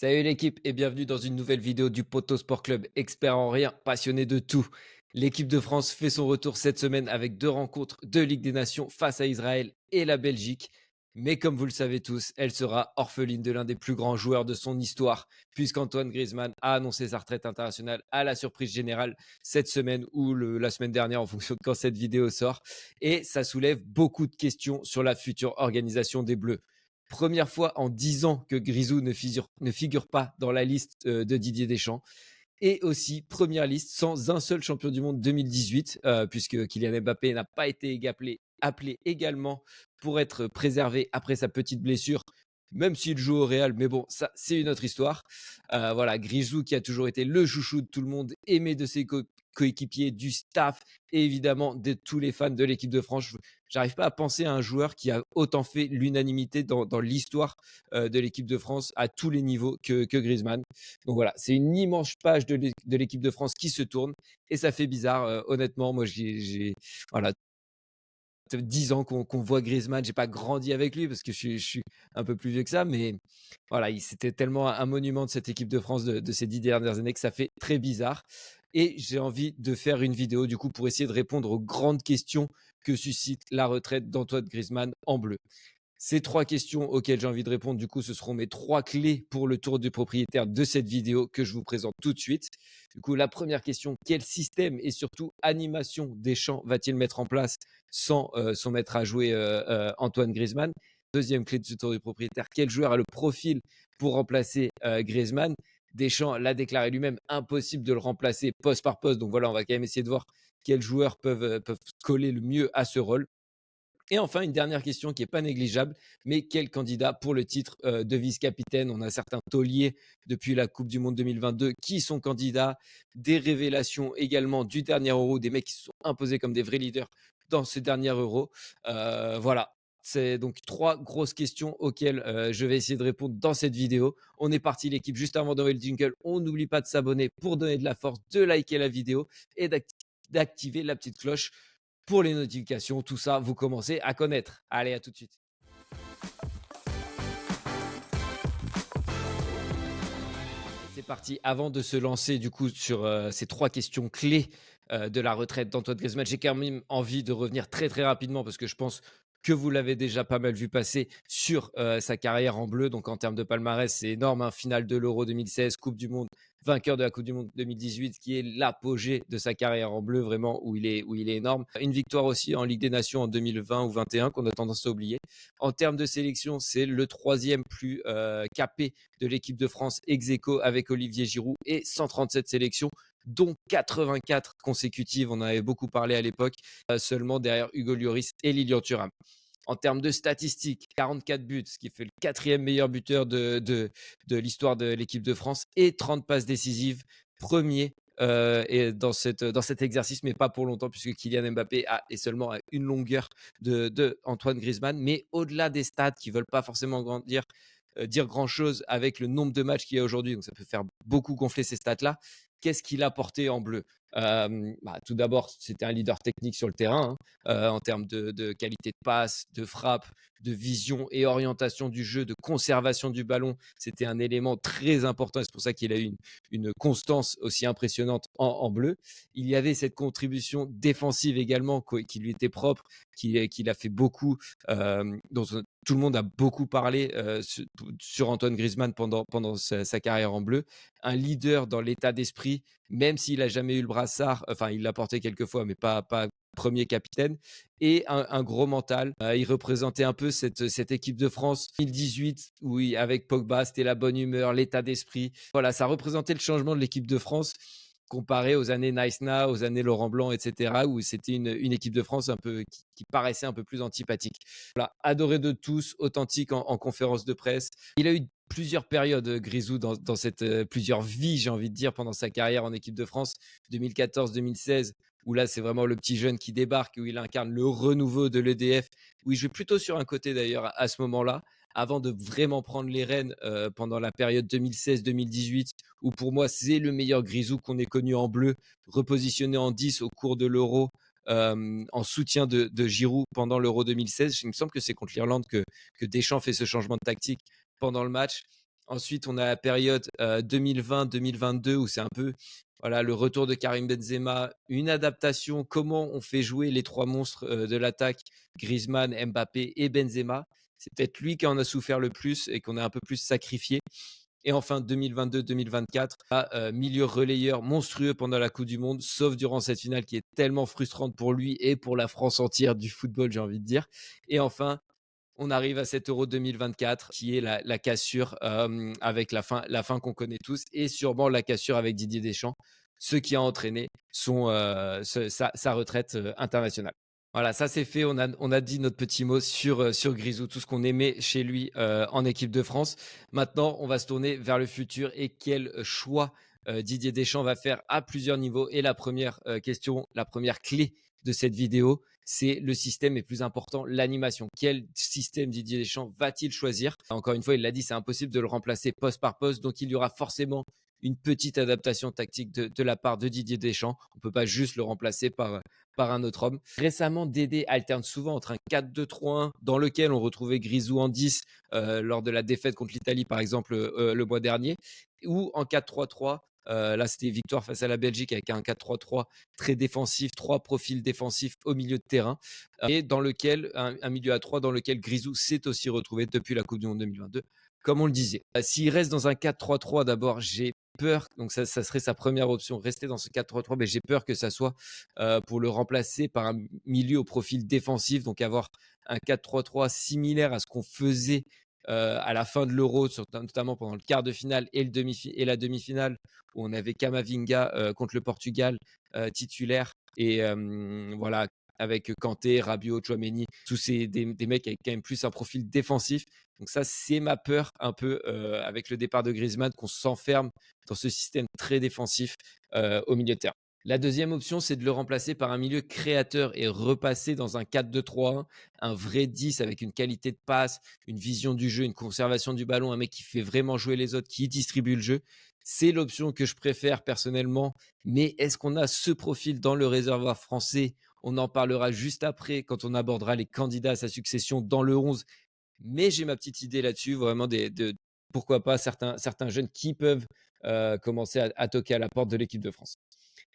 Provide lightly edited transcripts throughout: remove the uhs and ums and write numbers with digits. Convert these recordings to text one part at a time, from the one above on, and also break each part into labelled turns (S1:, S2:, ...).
S1: Salut l'équipe et bienvenue dans une nouvelle vidéo du Poto Sport Club, expert en rien, passionné de tout. L'équipe de France fait son retour cette semaine avec deux rencontres de Ligue des Nations face à Israël et la Belgique. Mais comme vous le savez tous, elle sera orpheline de l'un des plus grands joueurs de son histoire, puisqu'Antoine Griezmann a annoncé sa retraite internationale à la surprise générale cette semaine ou la semaine dernière en fonction de quand cette vidéo sort. Et ça soulève beaucoup de questions sur la future organisation des Bleus. Première fois en 10 ans que Grisou ne figure pas dans la liste de Didier Deschamps. Et aussi, première liste sans un seul champion du monde 2018, puisque Kylian Mbappé n'a pas été appelé également pour être préservé après sa petite blessure, même s'il joue au Real. Mais bon, ça, c'est une autre histoire. Voilà, Grisou qui a toujours été le chouchou de tout le monde, aimé de ses coéquipiers, du staff et évidemment de tous les fans de l'équipe de France. J'arrive pas à penser à un joueur qui a autant fait l'unanimité dans l'histoire de l'équipe de France à tous les niveaux que Griezmann. Donc voilà, c'est une immense page de l'équipe de France qui se tourne et ça fait bizarre. Honnêtement, moi, voilà, 10 ans qu'on voit Griezmann. J'ai pas grandi avec lui parce que je suis un peu plus vieux que ça, mais voilà, c'était tellement un monument de cette équipe de France de ces 10 dernières années que ça fait très bizarre. Et j'ai envie de faire une vidéo du coup pour essayer de répondre aux grandes questions que suscite la retraite d'Antoine Griezmann en bleu. Ces trois questions auxquelles j'ai envie de répondre, du coup, ce seront mes trois clés pour le tour du propriétaire de cette vidéo que je vous présente tout de suite. Du coup, la première question, quel système et surtout animation Deschamps va-t-il mettre en place sans son maître à jouer Antoine Griezmann? Deuxième clé de ce tour du propriétaire, quel joueur a le profil pour remplacer Griezmann? Deschamps l'a déclaré lui-même, impossible de le remplacer poste par poste. Donc voilà, on va quand même essayer de voir quels joueurs peuvent coller le mieux à ce rôle. Et enfin, une dernière question qui n'est pas négligeable, mais quel candidat pour le titre de vice-capitaine? On a certains tauliers depuis la Coupe du Monde 2022 qui sont candidats, des révélations également du dernier Euro, des mecs qui se sont imposés comme des vrais leaders dans ce dernier Euro. Voilà, c'est donc trois grosses questions auxquelles je vais essayer de répondre dans cette vidéo. On est parti l'équipe, juste avant d'envoyer le jingle, on n'oublie pas de s'abonner pour donner de la force, de liker la vidéo et d'activer la petite cloche pour les notifications, tout ça, vous commencez à connaître. Allez, à tout de suite. C'est parti. Avant de se lancer du coup sur ces trois questions clés de la retraite d'Antoine Griezmann, j'ai quand même envie de revenir très très rapidement parce que je pense que vous l'avez déjà pas mal vu passer sur sa carrière en bleu. Donc en termes de palmarès, c'est énorme. Finale de l'Euro 2016, Coupe du Monde, vainqueur de la Coupe du Monde 2018, qui est l'apogée de sa carrière en bleu, vraiment où il est énorme. Une victoire aussi en Ligue des Nations en 2020 ou 21 qu'on a tendance à oublier. En termes de sélection, c'est le troisième plus capé de l'équipe de France ex aequo avec Olivier Giroud et 137 sélections dont 84 consécutives, on en avait beaucoup parlé à l'époque, seulement derrière Hugo Lloris et Lilian Thuram. En termes de statistiques, 44 buts, ce qui fait le quatrième meilleur buteur de l'histoire de l'équipe de France et 30 passes décisives, premier et dans cet exercice, mais pas pour longtemps, puisque Kylian Mbappé est seulement à une longueur de Antoine Griezmann. Mais au-delà des stats qui ne veulent pas forcément dire grand-chose avec le nombre de matchs qu'il y a aujourd'hui, donc ça peut faire beaucoup gonfler ces stats-là. Qu'est-ce qu'il a porté en bleu? Tout d'abord, c'était un leader technique sur le terrain, en termes de qualité de passe, de frappe, de vision et orientation du jeu, de conservation du ballon. C'était un élément très important et c'est pour ça qu'il a eu une constance aussi impressionnante en bleu. Il y avait cette contribution défensive également qui lui était propre, qu'il a fait beaucoup, dont tout le monde a beaucoup parlé sur Antoine Griezmann pendant sa carrière en bleu. Un leader dans l'état d'esprit, même s'il n'a jamais eu le brassard, enfin il l'a porté quelques fois, mais pas premier capitaine, et un gros mental. Il représentait un peu cette équipe de France 2018, où avec Pogba, c'était la bonne humeur, l'état d'esprit. Voilà, ça représentait le changement de l'équipe de France comparé aux années Nice Now, aux années Laurent Blanc, etc., où c'était une équipe de France un peu qui paraissait un peu plus antipathique. Voilà, adoré de tous, authentique en conférence de presse. Il a eu plusieurs périodes, Grisou, dans cette plusieurs vies, j'ai envie de dire, pendant sa carrière en équipe de France, 2014-2016, où là, c'est vraiment le petit jeune qui débarque, où il incarne le renouveau de l'EDF, où il joue plutôt sur un côté d'ailleurs à ce moment-là, avant de vraiment prendre les rênes pendant la période 2016-2018, où pour moi, c'est le meilleur Grisou qu'on ait connu en bleu, repositionné en 10 au cours de l'Euro, en soutien de Giroud pendant l'Euro 2016. Il me semble que c'est contre l'Irlande que Deschamps fait ce changement de tactique pendant le match. Ensuite, on a la période 2020-2022 où c'est un peu voilà, le retour de Karim Benzema, une adaptation, comment on fait jouer les trois monstres de l'attaque, Griezmann, Mbappé et Benzema. C'est peut-être lui qui en a souffert le plus et qu'on a un peu plus sacrifié. Et enfin, 2022-2024, milieu relayeur monstrueux pendant la Coupe du Monde, sauf durant cette finale qui est tellement frustrante pour lui et pour la France entière du football, j'ai envie de dire. Et enfin, on arrive à cet Euro 2024 qui est la cassure avec la fin qu'on connaît tous et sûrement la cassure avec Didier Deschamps, ce qui a entraîné sa retraite internationale. Voilà, ça c'est fait. On a dit notre petit mot sur Grisou, tout ce qu'on aimait chez lui en équipe de France. Maintenant, on va se tourner vers le futur et quel choix Didier Deschamps va faire à plusieurs niveaux. Et la première question, la première clé de cette vidéo, c'est le système et plus important, l'animation. Quel système Didier Deschamps va-t-il choisir? Encore une fois, il l'a dit, c'est impossible de le remplacer poste par poste, donc il y aura forcément une petite adaptation tactique de la part de Didier Deschamps. On ne peut pas juste le remplacer par un autre homme. Récemment, Dédé alterne souvent entre un 4-2-3-1 dans lequel on retrouvait Grisou en 10 lors de la défaite contre l'Italie, par exemple, le mois dernier, ou en 4-3-3. Là, c'était victoire face à la Belgique avec un 4-3-3 très défensif, trois profils défensifs au milieu de terrain, et dans lequel un milieu à 3 dans lequel Grisou s'est aussi retrouvé depuis la Coupe du Monde 2022, comme on le disait. S'il reste dans un 4-3-3, d'abord, j'ai peur, donc ça serait sa première option, rester dans ce 4-3-3, mais j'ai peur que ça soit pour le remplacer par un milieu au profil défensif, donc avoir un 4-3-3 similaire à ce qu'on faisait à la fin de l'Euro, notamment pendant le quart de finale et la demi-finale, où on avait Kamavinga contre le Portugal titulaire, et voilà, avec Kanté, Rabiot, Tchouaméni, tous des mecs avec quand même plus un profil défensif. Donc ça, c'est ma peur un peu avec le départ de Griezmann, qu'on s'enferme dans ce système très défensif au milieu de terrain. La deuxième option, c'est de le remplacer par un milieu créateur et repasser dans un 4-2-3-1, un vrai 10 avec une qualité de passe, une vision du jeu, une conservation du ballon, un mec qui fait vraiment jouer les autres, qui distribue le jeu. C'est l'option que je préfère personnellement, mais est-ce qu'on a ce profil dans le réservoir français? On en parlera juste après quand on abordera les candidats à sa succession dans le 11, mais j'ai ma petite idée là-dessus, vraiment pourquoi pas certains jeunes qui peuvent commencer à toquer à la porte de l'équipe de France.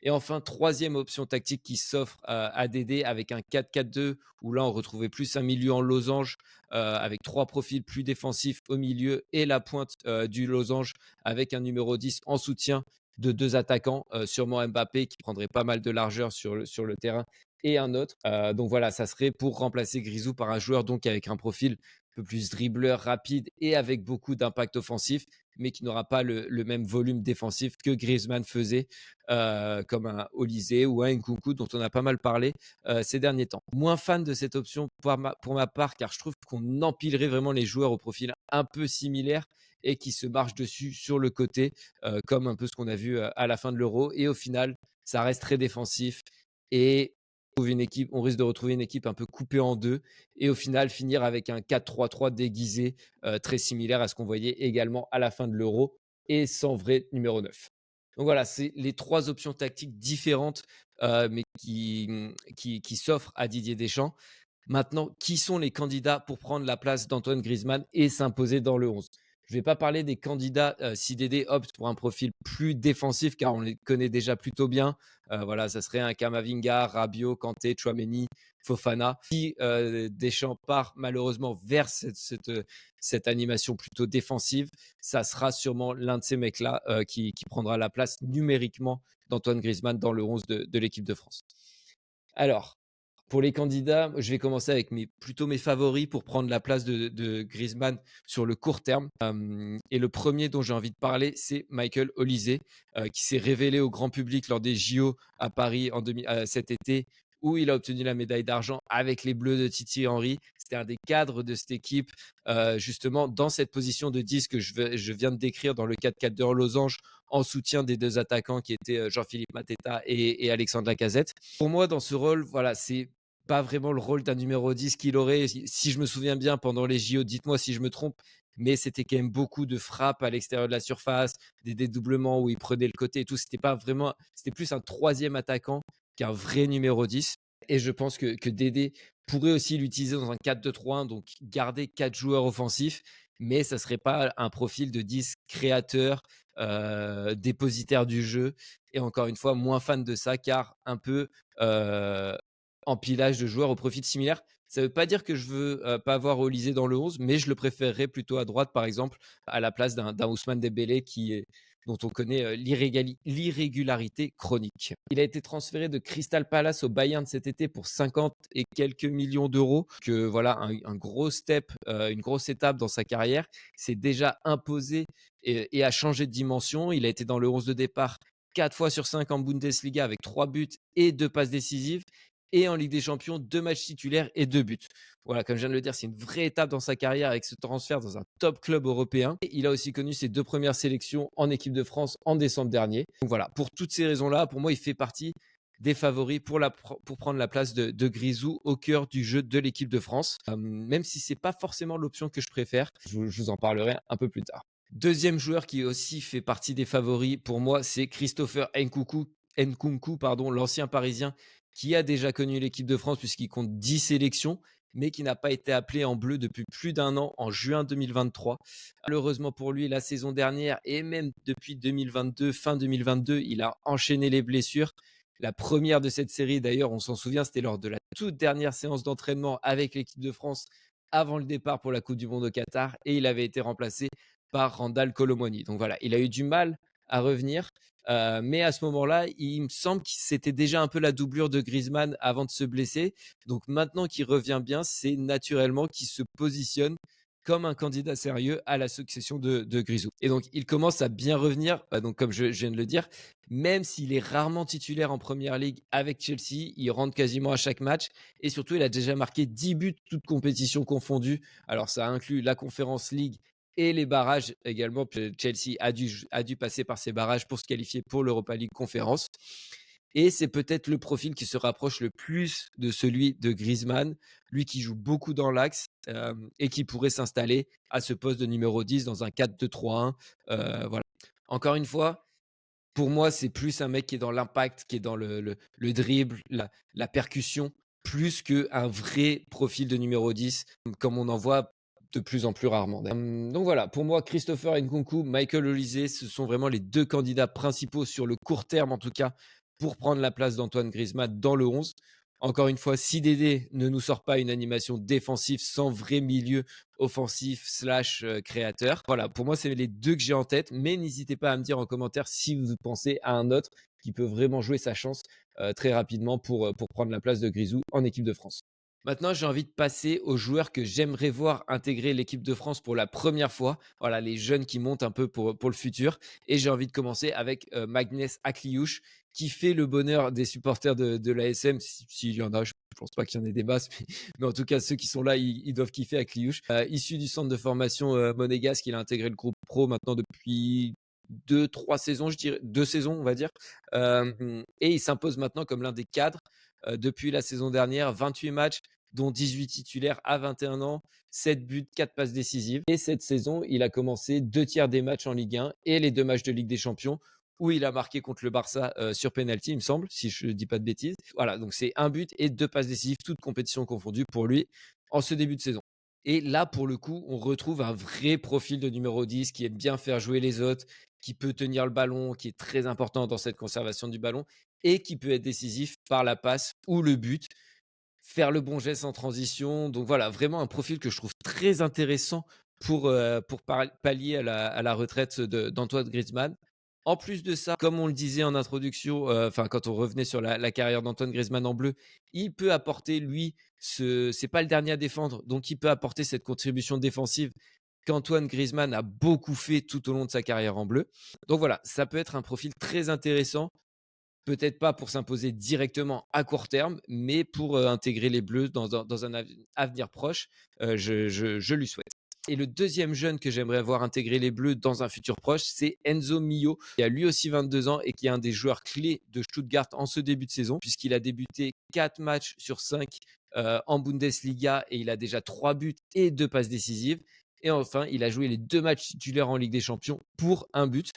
S1: Et enfin, troisième option tactique qui s'offre à Dédé avec un 4-4-2, où là on retrouvait plus un milieu en losange avec trois profils plus défensifs au milieu et la pointe du losange avec un numéro 10 en soutien de deux attaquants, sûrement Mbappé qui prendrait pas mal de largeur sur le terrain, et un autre. Donc voilà, ça serait pour remplacer Grisou par un joueur donc avec un profil un peu plus dribbleur, rapide et avec beaucoup d'impact offensif, mais qui n'aura pas le même volume défensif que Griezmann faisait, comme un Olysée ou un Nkunku dont on a pas mal parlé ces derniers temps. Moins fan de cette option pour ma part, car je trouve qu'on empilerait vraiment les joueurs au profil un peu similaire et qui se marchent dessus sur le côté, comme un peu ce qu'on a vu à la fin de l'Euro. Et au final, ça reste très défensif et on risque de retrouver une équipe un peu coupée en deux et au final finir avec un 4-3-3 déguisé très similaire à ce qu'on voyait également à la fin de l'Euro et sans vrai numéro 9. Donc voilà, c'est les trois options tactiques différentes, mais qui s'offrent à Didier Deschamps. Maintenant, qui sont les candidats pour prendre la place d'Antoine Griezmann et s'imposer dans le 11? Je ne vais pas parler des candidats si Dédé opte pour un profil plus défensif, car on les connaît déjà plutôt bien. Voilà, ça serait un Kamavinga, Rabiot, Kanté, Tchouaméni, Fofana. Si Deschamps part malheureusement vers cette animation plutôt défensive, ça sera sûrement l'un de ces mecs-là qui prendra la place numériquement d'Antoine Griezmann dans le 11 de l'équipe de France. Alors, pour les candidats, je vais commencer avec plutôt mes favoris pour prendre la place de Griezmann sur le court terme. Et le premier dont j'ai envie de parler, c'est Michael Olysée, qui s'est révélé au grand public lors des JO à Paris cet été, où il a obtenu la médaille d'argent avec les Bleus de Thierry Henry. C'était un des cadres de cette équipe, justement dans cette position de 10 que je viens de décrire dans le 4-4-2 en losange, en soutien des deux attaquants qui étaient Jean-Philippe Mateta et Alexandre Lacazette. Pour moi, dans ce rôle, voilà, c'est pas vraiment le rôle d'un numéro 10 qu'il aurait. Si je me souviens bien, pendant les JO, dites-moi si je me trompe, mais c'était quand même beaucoup de frappes à l'extérieur de la surface, des dédoublements où il prenait le côté et tout. C'était plus un troisième attaquant qu'un vrai numéro 10. Et je pense que Dédé pourrait aussi l'utiliser dans un 4-2-3-1, donc garder 4 joueurs offensifs mais ça serait pas un profil de 10 créateur, dépositaire du jeu et encore une fois, moins fan de ça car un peu, heu, empilage de joueurs au profil similaire. Ça veut pas dire que je veux, pas avoir Olysée dans le 11, mais je le préférerais plutôt à droite, par exemple, à la place d'un Ousmane Dembélé dont on connaît, l'irrégularité chronique. Il a été transféré de Crystal Palace au Bayern cet été pour 50 et quelques millions d'euros. Que voilà, un gros step, une grosse étape dans sa carrière. Il s'est déjà imposé et a changé de dimension. Il a été dans le 11 de départ 4 fois sur 5 en Bundesliga avec 3 buts et 2 passes décisives. Et en Ligue des Champions, 2 matchs titulaires et 2 buts. Voilà, comme je viens de le dire, c'est une vraie étape dans sa carrière avec ce transfert dans un top club européen. Et il a aussi connu ses 2 premières sélections en équipe de France en décembre dernier. Donc voilà, pour toutes ces raisons-là, pour moi, il fait partie des favoris pour prendre la place de Grisou au cœur du jeu de l'équipe de France. Même si c'est pas forcément l'option que je préfère, je vous en parlerai un peu plus tard. Deuxième joueur qui aussi fait partie des favoris pour moi, c'est Christopher Nkunku, pardon, l'ancien Parisien qui a déjà connu l'équipe de France puisqu'il compte 10 sélections, mais qui n'a pas été appelé en bleu depuis plus d'un an, en juin 2023. Malheureusement pour lui, la saison dernière et même depuis 2022, fin 2022, il a enchaîné les blessures. La première de cette série, d'ailleurs, on s'en souvient, c'était lors de la toute dernière séance d'entraînement avec l'équipe de France avant le départ pour la Coupe du Monde au Qatar et il avait été remplacé par Randal Colomwani. Donc voilà, il a eu du mal à revenir. Mais à ce moment-là, il me semble que c'était déjà un peu la doublure de Griezmann avant de se blesser. Donc maintenant qu'il revient bien, c'est naturellement qu'il se positionne comme un candidat sérieux à la succession de Grisou. Et donc, il commence à bien revenir, donc comme je viens de le dire, même s'il est rarement titulaire en Première Ligue avec Chelsea, il rentre quasiment à chaque match. Et surtout, il a déjà marqué 10 buts, toutes compétitions confondues. Alors, ça inclut la Conference League et les barrages également. Chelsea a dû passer par ces barrages pour se qualifier pour l'Europa League Conférence. Et c'est peut-être le profil qui se rapproche le plus de celui de Griezmann, lui qui joue beaucoup dans l'axe et qui pourrait s'installer à ce poste de numéro 10 dans un 4-2-3-1. Voilà. Encore une fois, pour moi, c'est plus un mec qui est dans l'impact, qui est dans le dribble, la percussion, plus qu'un vrai profil de numéro 10, comme on en voit de plus en plus rarement. Donc voilà, pour moi, Christopher Nkunku, Michael Olise, ce sont vraiment les deux candidats principaux sur le court terme, en tout cas, pour prendre la place d'Antoine Griezmann dans le 11. Encore une fois, si Dédé ne nous sort pas une animation défensive sans vrai milieu offensif slash créateur. Voilà, pour moi, c'est les deux que j'ai en tête, mais n'hésitez pas à me dire en commentaire si vous pensez à un autre qui peut vraiment jouer sa chance très rapidement pour prendre la place de Grisou en équipe de France. Maintenant, j'ai envie de passer aux joueurs que j'aimerais voir intégrer l'équipe de France pour la première fois. Voilà, les jeunes qui montent un peu pour le futur. Et j'ai envie de commencer avec Magnès Akliouche, qui fait le bonheur des supporters de l'ASM. S'il y en a, je ne pense pas qu'il y en ait des masses, mais en tout cas, ceux qui sont là, ils doivent kiffer Akliouche. Issu du centre de formation monégasque, il a intégré le groupe pro maintenant depuis 2-3 saisons, je dirais, 2 saisons, on va dire. Et il s'impose maintenant comme l'un des cadres depuis la saison dernière, 28 matchs, dont 18 titulaires à 21 ans, 7 buts, 4 passes décisives. Et cette saison, il a commencé 2 tiers des matchs en Ligue 1 et les 2 matchs de Ligue des Champions où il a marqué contre le Barça sur penalty, il me semble, si je ne dis pas de bêtises. Voilà, donc c'est un but et 2 passes décisives, toutes compétitions confondues pour lui en ce début de saison. Et là, pour le coup, on retrouve un vrai profil de numéro 10 qui aime bien faire jouer les autres, qui peut tenir le ballon, qui est très important dans cette conservation du ballon et qui peut être décisif par la passe ou le but, faire le bon geste en transition. Donc voilà, vraiment un profil que je trouve très intéressant pour pallier à la retraite d'Antoine Griezmann. En plus de ça, comme on le disait en introduction, enfin quand on revenait sur la carrière d'Antoine Griezmann en bleu, il peut apporter, lui, c'est pas le dernier à défendre, donc il peut apporter cette contribution défensive qu'Antoine Griezmann a beaucoup fait tout au long de sa carrière en bleu. Donc voilà, ça peut être un profil très intéressant. Peut-être pas pour s'imposer directement à court terme, mais pour intégrer les Bleus dans un avenir proche, je lui souhaite. Et le deuxième jeune que j'aimerais voir intégrer les Bleus dans un futur proche, c'est Enzo Mio, qui a lui aussi 22 ans et qui est un des joueurs clés de Stuttgart en ce début de saison, puisqu'il a débuté 4 matchs sur 5 en Bundesliga et il a déjà 3 buts et 2 passes décisives. Et enfin, il a joué les 2 matchs titulaires en Ligue des Champions pour un but.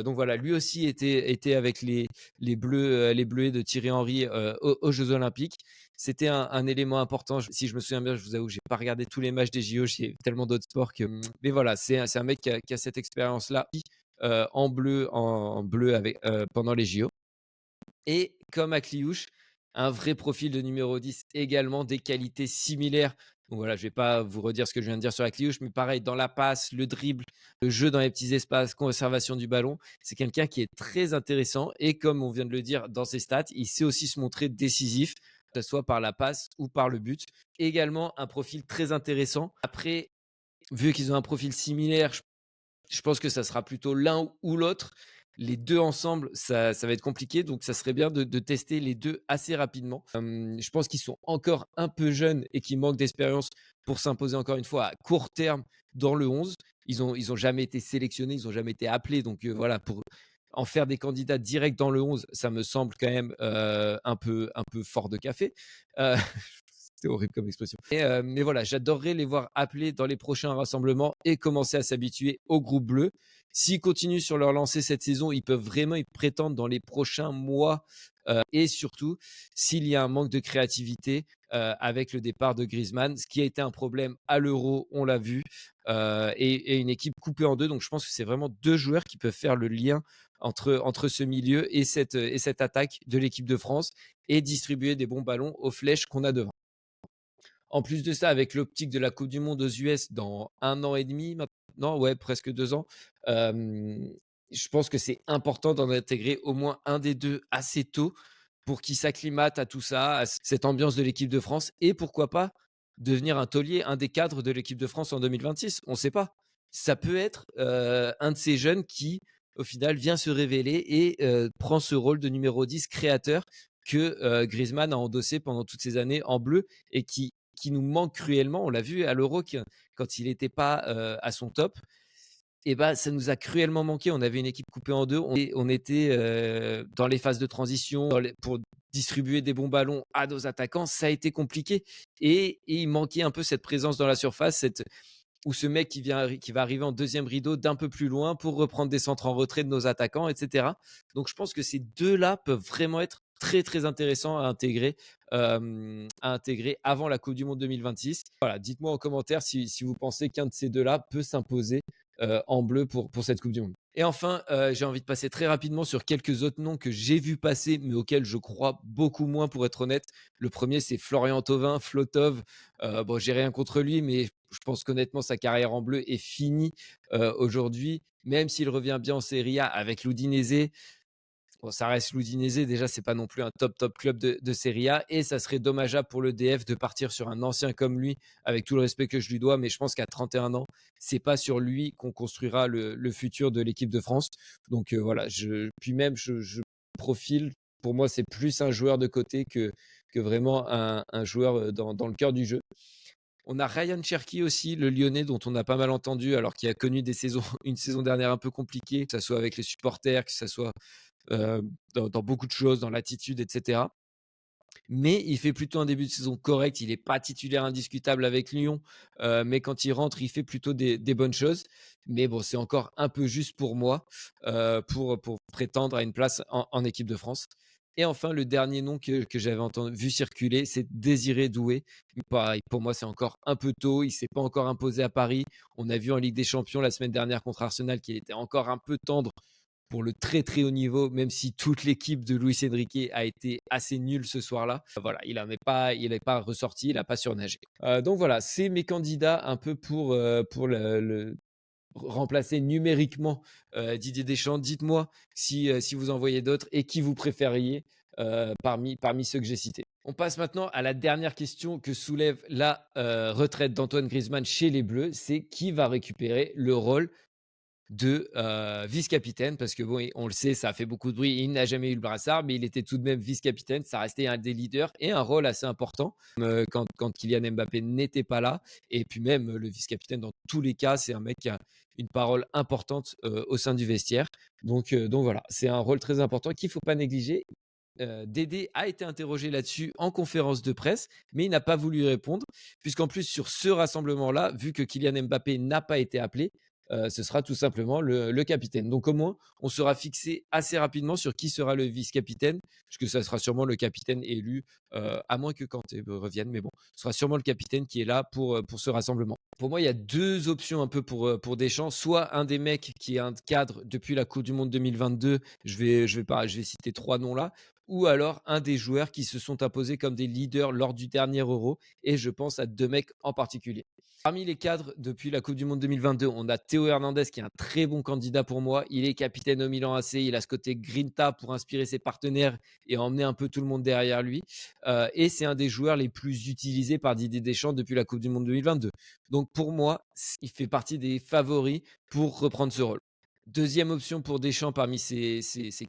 S1: Donc voilà, lui aussi était avec les Bleus, les Bleuets de Thierry Henry aux Jeux Olympiques. C'était un élément important. Si je me souviens bien, je vous avoue, j'ai pas regardé tous les matchs des JO. J'ai tellement d'autres sports que. Mais voilà, c'est un mec qui a cette expérience-là en bleu avec, pendant les JO. Et comme Akliouche, un vrai profil de numéro 10 également, des qualités similaires. Donc voilà, je ne vais pas vous redire ce que je viens de dire sur Akliouche, mais pareil, dans la passe, le dribble, le jeu dans les petits espaces, conservation du ballon, c'est quelqu'un qui est très intéressant. Et comme on vient de le dire dans ses stats, il sait aussi se montrer décisif, que ce soit par la passe ou par le but. Également, un profil très intéressant. Après, vu qu'ils ont un profil similaire, je pense que ça sera plutôt l'un ou l'autre. Les 2 ensemble, ça va être compliqué, donc ça serait bien de tester les 2 assez rapidement. Je pense qu'ils sont encore un peu jeunes et qu'ils manquent d'expérience pour s'imposer encore une fois à court terme dans le 11. Ils ont jamais été sélectionnés, ils ont jamais été appelés, donc voilà, pour en faire des candidats directs dans le 11, ça me semble quand même, un peu fort de café. Heu, c'est horrible comme expression. Mais voilà, j'adorerais les voir appelés dans les prochains rassemblements et commencer à s'habituer au groupe bleu. S'ils continuent sur leur lancée cette saison, ils peuvent vraiment y prétendre dans les prochains mois. Et surtout, s'il y a un manque de créativité avec le départ de Griezmann, ce qui a été un problème à l'Euro, on l'a vu, et une équipe coupée en deux. Donc je pense que c'est vraiment deux joueurs qui peuvent faire le lien entre ce milieu et cette attaque de l'équipe de France et distribuer des bons ballons aux flèches qu'on a devant. En plus de ça, avec l'optique de la Coupe du monde aux US dans 1 an et demi maintenant, ouais, presque 2 ans, je pense que c'est important d'en intégrer au moins un des deux assez tôt pour qu'ils s'acclimatent à tout ça, à cette ambiance de l'équipe de France et pourquoi pas devenir un taulier, un des cadres de l'équipe de France en 2026. On ne sait pas. Ça peut être un de ces jeunes qui, au final, vient se révéler et prend ce rôle de numéro 10 créateur que Griezmann a endossé pendant toutes ces années en bleu et qui nous manque cruellement. On l'a vu à l'Euro quand il n'était pas à son top. Et bah, ça nous a cruellement manqué. On avait une équipe coupée en deux. On était dans les phases de transition pour distribuer des bons ballons à nos attaquants. Ça a été compliqué. Et il manquait un peu cette présence dans la surface, ou ce mec qui va arriver en deuxième rideau d'un peu plus loin pour reprendre des centres en retrait de nos attaquants, etc. Donc je pense que ces deux-là peuvent vraiment être très très intéressants à intégrer avant la Coupe du Monde 2026. Voilà, dites-moi en commentaire si vous pensez qu'un de ces deux-là peut s'imposer en bleu pour cette Coupe du Monde. Et enfin, j'ai envie de passer très rapidement sur quelques autres noms que j'ai vu passer, mais auxquels je crois beaucoup moins, pour être honnête. Le premier, c'est Florian Thauvin, Flotov. Bon, j'ai rien contre lui, mais je pense qu'honnêtement, sa carrière en bleu est finie aujourd'hui. Même s'il revient bien en Serie A avec l'Udinese, bon, ça reste l'Udinese. Déjà, c'est pas non plus un top club de Serie A. Et ça serait dommageable pour le DF de partir sur un ancien comme lui, avec tout le respect que je lui dois. Mais je pense qu'à 31 ans, c'est pas sur lui qu'on construira le futur de l'équipe de France. Donc voilà. Puis même, je profile. Pour moi, c'est plus un joueur de côté que vraiment un joueur dans le cœur du jeu. On a Ryan Cherki aussi, le Lyonnais, dont on a pas mal entendu, alors qu'il a connu une saison dernière un peu compliquée, que ce soit avec les supporters, que ce soit dans beaucoup de choses, dans l'attitude, etc. Mais il fait plutôt un début de saison correct. Il n'est pas titulaire indiscutable avec Lyon, mais quand il rentre, il fait plutôt des bonnes choses. Mais bon, c'est encore un peu juste pour moi pour prétendre à une place en équipe de France. Et enfin, le dernier nom que j'avais vu circuler, c'est Désiré Doué. Pareil, pour moi, c'est encore un peu tôt. Il ne s'est pas encore imposé à Paris. On a vu en Ligue des Champions la semaine dernière contre Arsenal qu'il était encore un peu tendre pour le très très haut niveau, même si toute l'équipe de Luis Enrique a été assez nulle ce soir-là. Voilà, il n'est pas ressorti, il n'a pas surnagé. Donc voilà, c'est mes candidats un peu pour remplacer numériquement Didier Deschamps. Dites-moi si vous en voyez d'autres et qui vous préfériez parmi ceux que j'ai cités. On passe maintenant à la dernière question que soulève la retraite d'Antoine Griezmann chez les Bleus. C'est qui va récupérer le rôle de vice-capitaine, parce que bon, on le sait, ça a fait beaucoup de bruit. Il n'a jamais eu le brassard, mais il était tout de même vice-capitaine. Ça restait un des leaders et un rôle assez important quand Kylian Mbappé n'était pas là. Et puis même le vice-capitaine, dans tous les cas, c'est un mec qui a une parole importante au sein du vestiaire. Donc voilà, c'est un rôle très important qu'il ne faut pas négliger. Dédé a été interrogé là-dessus en conférence de presse, mais il n'a pas voulu répondre, puisqu'en plus sur ce rassemblement-là, vu que Kylian Mbappé n'a pas été appelé, ce sera tout simplement le capitaine. Donc au moins, on sera fixé assez rapidement sur qui sera le vice-capitaine, puisque ça sera sûrement le capitaine élu, à moins que Kanté revienne, mais bon, ce sera sûrement le capitaine qui est là pour ce rassemblement. Pour moi, il y a 2 options un peu pour Deschamps. Soit un des mecs qui est un cadre depuis la coupe du monde 2022, je vais citer 3 noms là, ou alors un des joueurs qui se sont imposés comme des leaders lors du dernier Euro, et je pense à 2 mecs en particulier. Parmi les cadres depuis la coupe du monde 2022, on a Théo Hernandez qui est un très bon candidat pour moi. Il est capitaine au Milan AC, il a ce côté grinta pour inspirer ses partenaires et emmener un peu tout le monde derrière lui. Et c'est un des joueurs les plus utilisés par Didier Deschamps depuis la coupe du monde 2022. Donc pour moi, il fait partie des favoris pour reprendre ce rôle. Deuxième option pour Deschamps parmi ces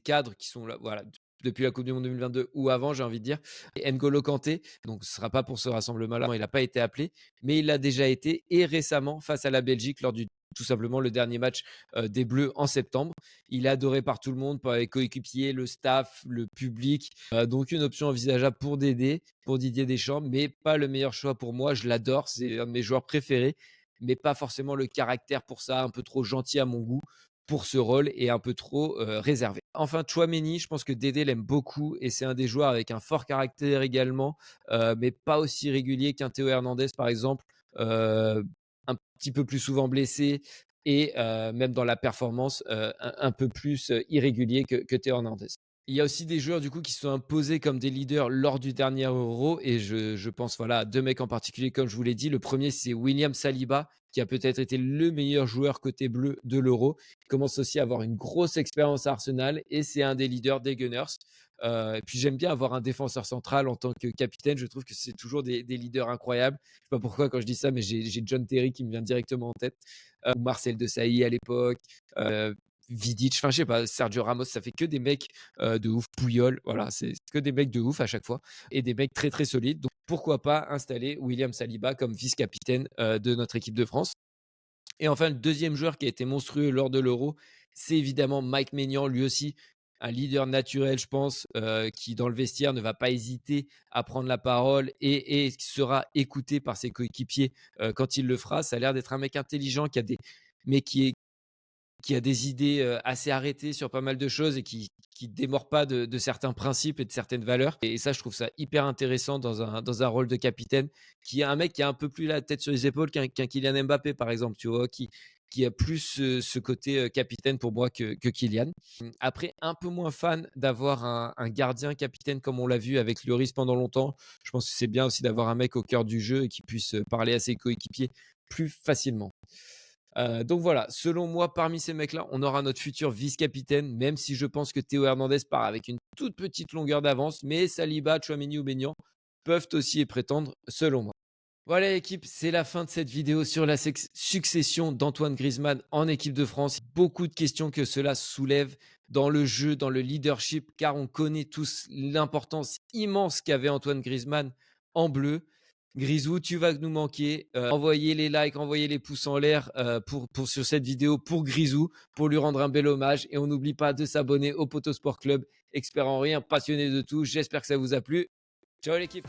S1: cadres qui sont là, voilà, depuis la Coupe du Monde 2022 ou avant, j'ai envie de dire, et N'Golo Kanté. Donc ce ne sera pas pour ce rassemblement-là, il n'a pas été appelé, mais il l'a déjà été, et récemment face à la Belgique lors du tout simplement le dernier match des Bleus en septembre. Il est adoré par tout le monde, par les coéquipiers, le staff, le public. Donc une option envisageable pour Dédé, pour Didier Deschamps, mais pas le meilleur choix pour moi. Je l'adore, c'est un de mes joueurs préférés, mais pas forcément le caractère pour ça, un peu trop gentil à mon goût pour ce rôle et un peu trop réservé. Enfin, Tchouaméni, je pense que Dédé l'aime beaucoup et c'est un des joueurs avec un fort caractère également, mais pas aussi régulier qu'un Théo Hernandez par exemple, un petit peu plus souvent blessé et même dans la performance, un peu plus irrégulier que Théo Hernandez. Il y a aussi des joueurs du coup qui se sont imposés comme des leaders lors du dernier Euro, et je pense voilà à 2 mecs en particulier comme je vous l'ai dit. Le premier c'est William Saliba qui a peut-être été le meilleur joueur côté bleu de l'Euro. Il commence aussi à avoir une grosse expérience à Arsenal et c'est un des leaders des Gunners. Et puis j'aime bien avoir un défenseur central en tant que capitaine. Je trouve que c'est toujours des leaders incroyables. Je sais pas pourquoi quand je dis ça, mais j'ai John Terry qui me vient directement en tête, ou Marcel Desailly à l'époque, Vidic, enfin je sais pas, Sergio Ramos, ça fait que des mecs de ouf, Puyol, voilà, c'est que des mecs de ouf à chaque fois et des mecs très très solides. Donc pourquoi pas installer William Saliba comme vice-capitaine de notre équipe de France. Et enfin, le deuxième joueur qui a été monstrueux lors de l'Euro, c'est évidemment Mike Maignan, lui aussi un leader naturel, je pense, qui dans le vestiaire ne va pas hésiter à prendre la parole et sera écouté par ses coéquipiers quand il le fera. Ça a l'air d'être un mec intelligent mais qui a des idées assez arrêtées sur pas mal de choses et qui démord pas de certains principes et de certaines valeurs. Et ça, je trouve ça hyper intéressant dans un rôle de capitaine, qui est un mec qui a un peu plus la tête sur les épaules qu'un Kylian Mbappé, par exemple, tu vois, qui a plus ce côté capitaine pour moi que Kylian. Après, un peu moins fan d'avoir un gardien capitaine comme on l'a vu avec Lloris pendant longtemps. Je pense que c'est bien aussi d'avoir un mec au cœur du jeu et qui puisse parler à ses coéquipiers plus facilement. Donc voilà, selon moi, parmi ces mecs-là, on aura notre futur vice-capitaine, même si je pense que Théo Hernandez part avec une toute petite longueur d'avance, mais Saliba, Tchouaméni ou Maignan peuvent aussi y prétendre, selon moi. Voilà l'équipe, c'est la fin de cette vidéo sur la succession d'Antoine Griezmann en équipe de France. Beaucoup de questions que cela soulève dans le jeu, dans le leadership, car on connaît tous l'importance immense qu'avait Antoine Griezmann en bleu. Grisou, tu vas nous manquer. Envoyez les likes, envoyez les pouces en l'air sur cette vidéo pour Grisou, pour lui rendre un bel hommage. Et on n'oublie pas de s'abonner au Poto Sport Club, expert en rien, passionné de tout. J'espère que ça vous a plu. Ciao l'équipe.